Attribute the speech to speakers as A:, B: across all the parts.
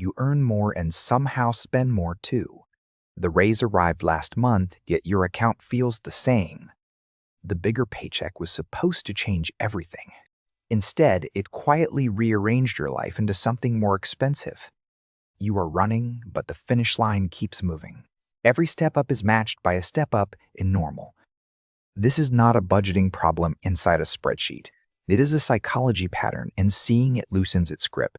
A: You earn more and somehow spend more too. The raise arrived last month, yet your account feels the same. The bigger paycheck was supposed to change everything. Instead, it quietly rearranged your life into something more expensive. You are running, but the finish line keeps moving. Every step up is matched by a step up in normal. This is not a budgeting problem inside a spreadsheet. It is a psychology pattern, and seeing it loosens its grip.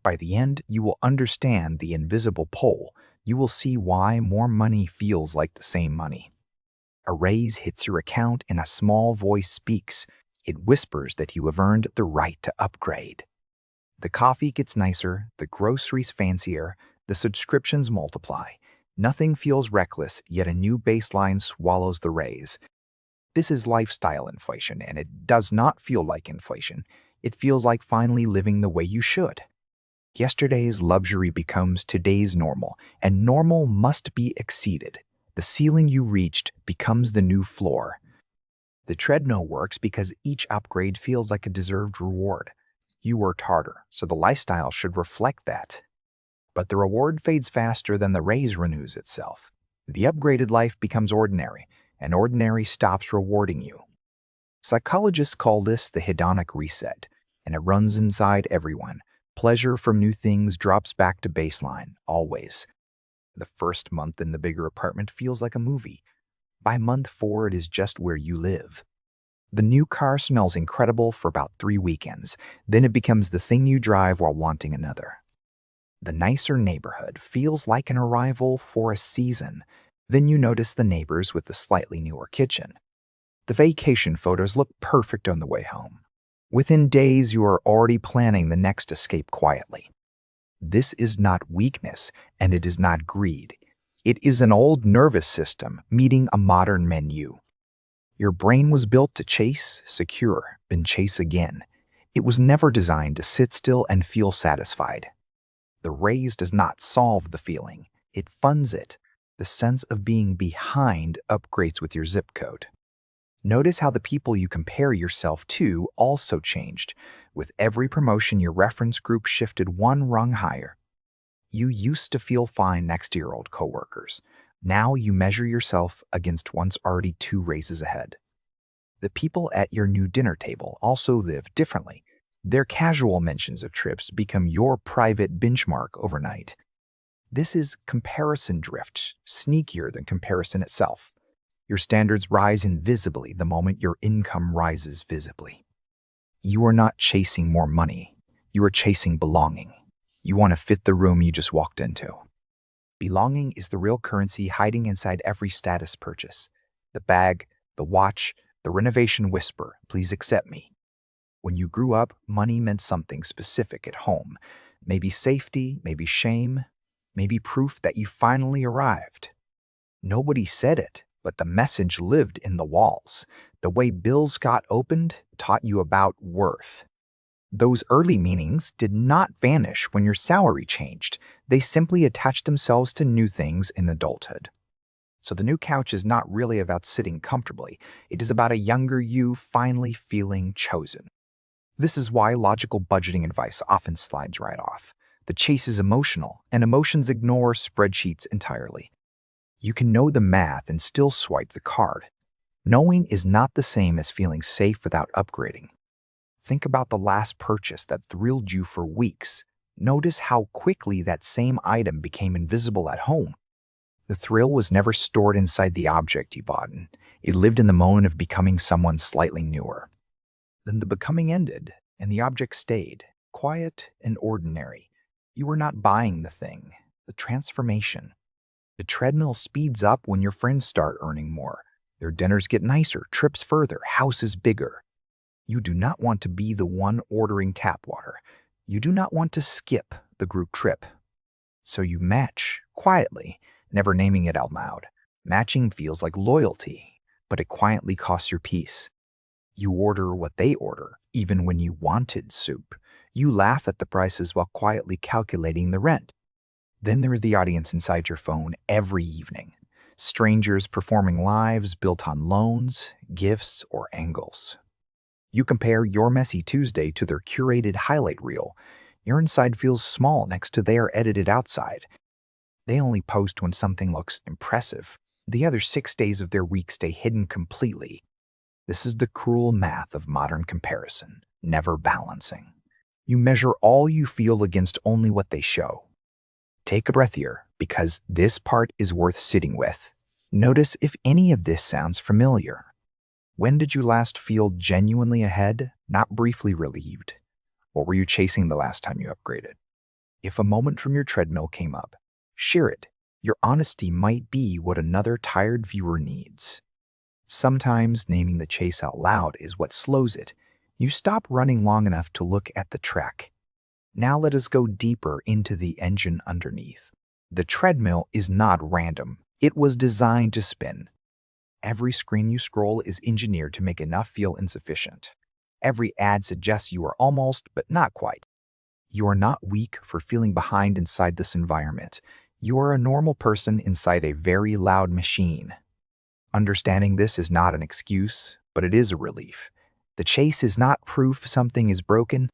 A: By the end, you will understand the invisible pull. You will see why more money feels like the same money. A raise hits your account and a small voice speaks. It whispers that you have earned the right to upgrade. The coffee gets nicer, the groceries fancier, the subscriptions multiply. Nothing feels reckless, yet a new baseline swallows the raise. This is lifestyle inflation, and it does not feel like inflation. It feels like finally living the way you should. Yesterday's luxury becomes today's normal, and normal must be exceeded. The ceiling you reached becomes the new floor. The treadmill works because each upgrade feels like a deserved reward. You worked harder, so the lifestyle should reflect that. But the reward fades faster than the raise renews itself. The upgraded life becomes ordinary, and ordinary stops rewarding you. Psychologists call this the hedonic reset, and it runs inside everyone. Pleasure from new things drops back to baseline, always. The first month in the bigger apartment feels like a movie. By month 4, it is just where you live. The new car smells incredible for about 3 weekends. Then it becomes the thing you drive while wanting another. The nicer neighborhood feels like an arrival for a season. Then you notice the neighbors with the slightly newer kitchen. The vacation photos look perfect on the way home. Within days, you are already planning the next escape quietly. This is not weakness, and it is not greed. It is an old nervous system meeting a modern menu. Your brain was built to chase, secure, then chase again. It was never designed to sit still and feel satisfied. The raise does not solve the feeling. It funds it. The sense of being behind upgrades with your zip code. Notice how the people you compare yourself to also changed. With every promotion, your reference group shifted one rung higher. You used to feel fine next to your old coworkers. Now you measure yourself against ones already 2 raises ahead. The people at your new dinner table also live differently. Their casual mentions of trips become your private benchmark overnight. This is comparison drift, sneakier than comparison itself. Your standards rise invisibly the moment your income rises visibly. You are not chasing more money. You are chasing belonging. You want to fit the room you just walked into. Belonging is the real currency hiding inside every status purchase. The bag, the watch, the renovation whisper, please accept me. When you grew up, money meant something specific at home. Maybe safety, maybe shame, maybe proof that you finally arrived. Nobody said it, but the message lived in the walls. The way bills got opened taught you about worth. Those early meanings did not vanish when your salary changed. They simply attached themselves to new things in adulthood. So the new couch is not really about sitting comfortably. It is about a younger you finally feeling chosen. This is why logical budgeting advice often slides right off. The chase is emotional, and emotions ignore spreadsheets entirely. You can know the math and still swipe the card. Knowing is not the same as feeling safe without upgrading. Think about the last purchase that thrilled you for weeks. Notice how quickly that same item became invisible at home. The thrill was never stored inside the object you bought. It lived in the moment of becoming someone slightly newer. Then the becoming ended, and the object stayed, quiet and ordinary. You were not buying the thing, the transformation. The treadmill speeds up when your friends start earning more. Their dinners get nicer, trips further, houses bigger. You do not want to be the one ordering tap water. You do not want to skip the group trip. So you match, quietly, never naming it out loud. Matching feels like loyalty, but it quietly costs your peace. You order what they order, even when you wanted soup. You laugh at the prices while quietly calculating the rent. Then there is the audience inside your phone every evening. Strangers performing lives built on loans, gifts, or angles. You compare your messy Tuesday to their curated highlight reel. Your inside feels small next to their edited outside. They only post when something looks impressive. The other 6 days of their week stay hidden completely. This is the cruel math of modern comparison, never balancing. You measure all you feel against only what they show. Take a breath here, because this part is worth sitting with. Notice if any of this sounds familiar. When did you last feel genuinely ahead, not briefly relieved? What were you chasing the last time you upgraded? If a moment from your treadmill came up, share it. Your honesty might be what another tired viewer needs. Sometimes naming the chase out loud is what slows it. You stop running long enough to look at the track. Now let us go deeper into the engine underneath. The treadmill is not random. It was designed to spin. Every screen you scroll is engineered to make enough feel insufficient. Every ad suggests you are almost, but not quite. You are not weak for feeling behind inside this environment. You are a normal person inside a very loud machine. Understanding this is not an excuse, but it is a relief. The chase is not proof something is broken.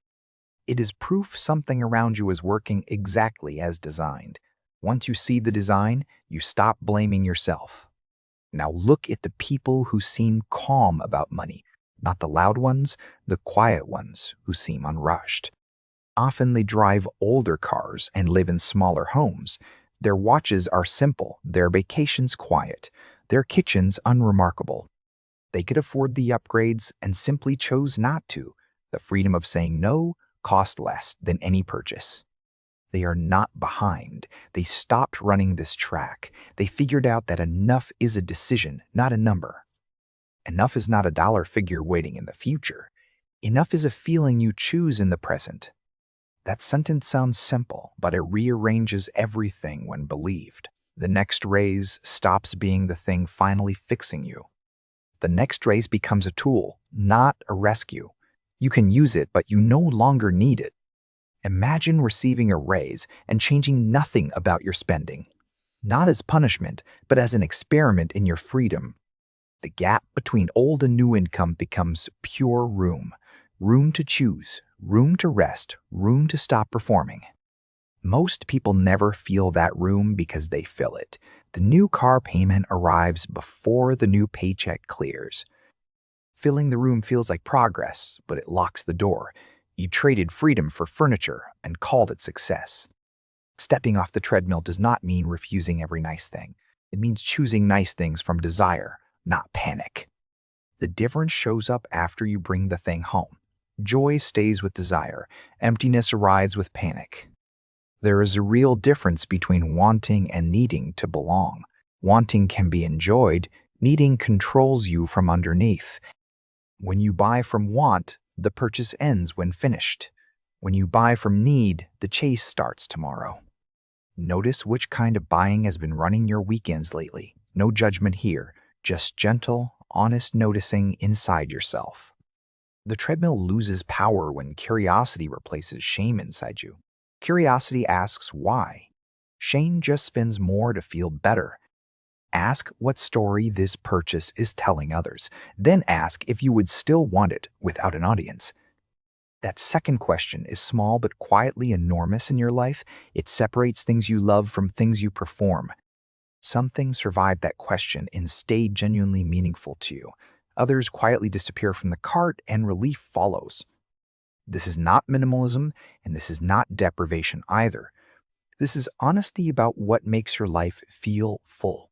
A: It is proof something around you is working exactly as designed. Once you see the design, you stop blaming yourself. Now look at the people who seem calm about money, not the loud ones, the quiet ones who seem unrushed. Often they drive older cars and live in smaller homes. Their watches are simple, their vacations quiet, their kitchens unremarkable. They could afford the upgrades and simply chose not to. The freedom of saying no cost less than any purchase. They are not behind. They stopped running this track. They figured out that enough is a decision, not a number. Enough is not a dollar figure waiting in the future. Enough is a feeling you choose in the present. That sentence sounds simple, but it rearranges everything when believed. The next raise stops being the thing finally fixing you. The next raise becomes a tool, not a rescue. You can use it, but you no longer need it. Imagine receiving a raise and changing nothing about your spending. Not as punishment, but as an experiment in your freedom. The gap between old and new income becomes pure room. Room to choose, room to rest, room to stop performing. Most people never feel that room because they fill it. The new car payment arrives before the new paycheck clears. Filling the room feels like progress, but it locks the door. You traded freedom for furniture and called it success. Stepping off the treadmill does not mean refusing every nice thing. It means choosing nice things from desire, not panic. The difference shows up after you bring the thing home. Joy stays with desire. Emptiness arrives with panic. There is a real difference between wanting and needing to belong. Wanting can be enjoyed. Needing controls you from underneath. When you buy from want, the purchase ends when finished. When you buy from need, the chase starts tomorrow. Notice which kind of buying has been running your weekends lately. No judgment here, just gentle, honest noticing inside yourself. The treadmill loses power when curiosity replaces shame inside you. Curiosity asks why. Shame just spends more to feel better. Ask what story this purchase is telling others. Then ask if you would still want it without an audience. That second question is small but quietly enormous in your life. It separates things you love from things you perform. Some things survive that question and stay genuinely meaningful to you. Others quietly disappear from the cart and relief follows. This is not minimalism, and this is not deprivation either. This is honesty about what makes your life feel full.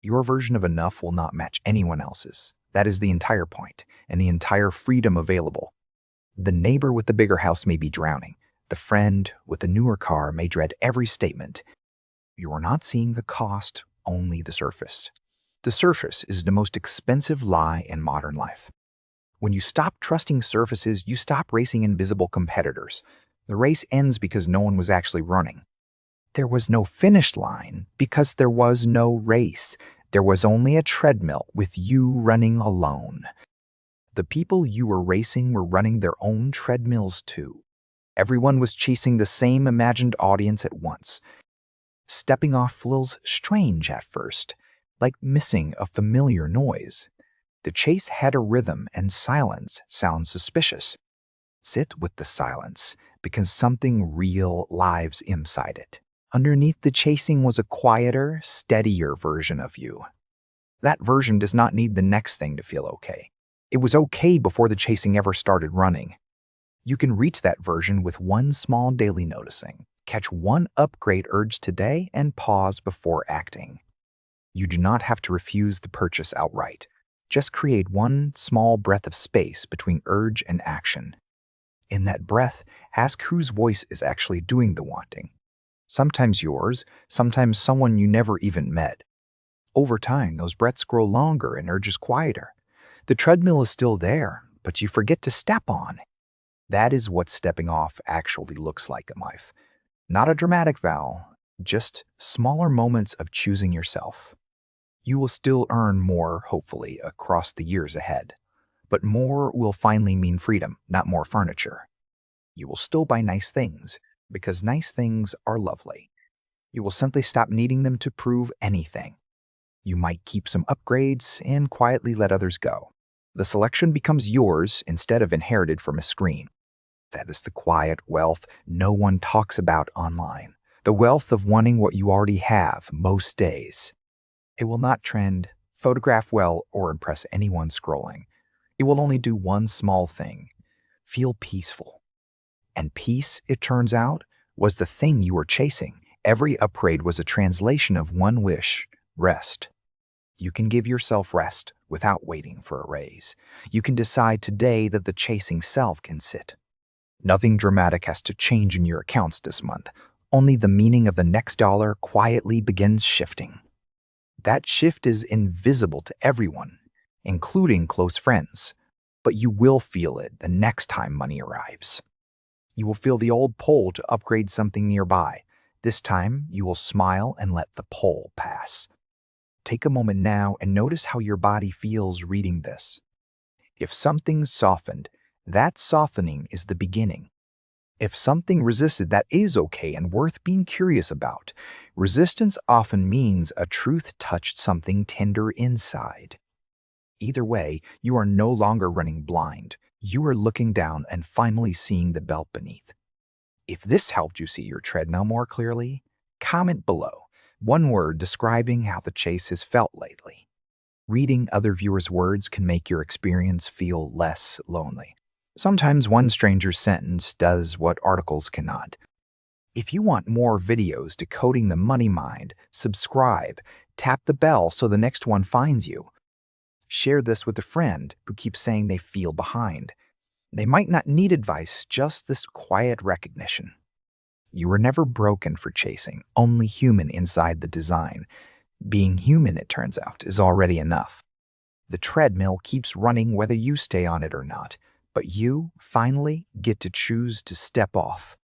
A: Your version of enough will not match anyone else's. That is the entire point, and the entire freedom available. The neighbor with the bigger house may be drowning. The friend with the newer car may dread every statement. You are not seeing the cost, only the surface. The surface is the most expensive lie in modern life. When you stop trusting surfaces, you stop racing invisible competitors. The race ends because no one was actually running. There was no finish line because there was no race. There was only a treadmill with you running alone. The people you were racing were running their own treadmills too. Everyone was chasing the same imagined audience at once. Stepping off feels strange at first, like missing a familiar noise. The chase had a rhythm and silence sounds suspicious. Sit with the silence. because something real lives inside it. Underneath the chasing was a quieter, steadier version of you. That version does not need the next thing to feel okay. It was okay before the chasing ever started running. You can reach that version with one small daily noticing. Catch one upgrade urge today and pause before acting. You do not have to refuse the purchase outright. Just create one small breath of space between urge and action. In that breath, ask whose voice is actually doing the wanting. Sometimes yours, sometimes someone you never even met. Over time, those breaths grow longer and urges quieter. The treadmill is still there, but you forget to step on. That is what stepping off actually looks like in life. Not a dramatic vow, just smaller moments of choosing yourself. You will still earn more, hopefully, across the years ahead. But more will finally mean freedom, not more furniture. You will still buy nice things, because nice things are lovely. You will simply stop needing them to prove anything. You might keep some upgrades and quietly let others go. The selection becomes yours instead of inherited from a screen. That is the quiet wealth no one talks about online. The wealth of wanting what you already have most days. It will not trend, photograph well, or impress anyone scrolling. It will only do one small thing: feel peaceful. And peace, it turns out, was the thing you were chasing. Every upgrade was a translation of one wish: rest. You can give yourself rest without waiting for a raise. You can decide today that the chasing self can sit. Nothing dramatic has to change in your accounts this month. Only the meaning of the next dollar quietly begins shifting. That shift is invisible to everyone, including close friends, but you will feel it the next time money arrives. You will feel the old pull to upgrade something nearby. This time, you will smile and let the pull pass. Take a moment now and notice how your body feels reading this. If something's softened, that softening is the beginning. If something resisted, that is okay and worth being curious about. Resistance often means a truth touched something tender inside. Either way, you are no longer running blind. You are looking down and finally seeing the belt beneath. If this helped you see your treadmill more clearly, comment below. One word describing how the chase has felt lately. Reading other viewers' words can make your experience feel less lonely. Sometimes one stranger's sentence does what articles cannot. If you want more videos decoding the money mind, subscribe, tap the bell so the next one finds you. Share this with a friend who keeps saying they feel behind. They might not need advice, just this quiet recognition. You were never broken for chasing, only human inside the design. Being human, it turns out, is already enough. The treadmill keeps running whether you stay on it or not, but you finally get to choose to step off.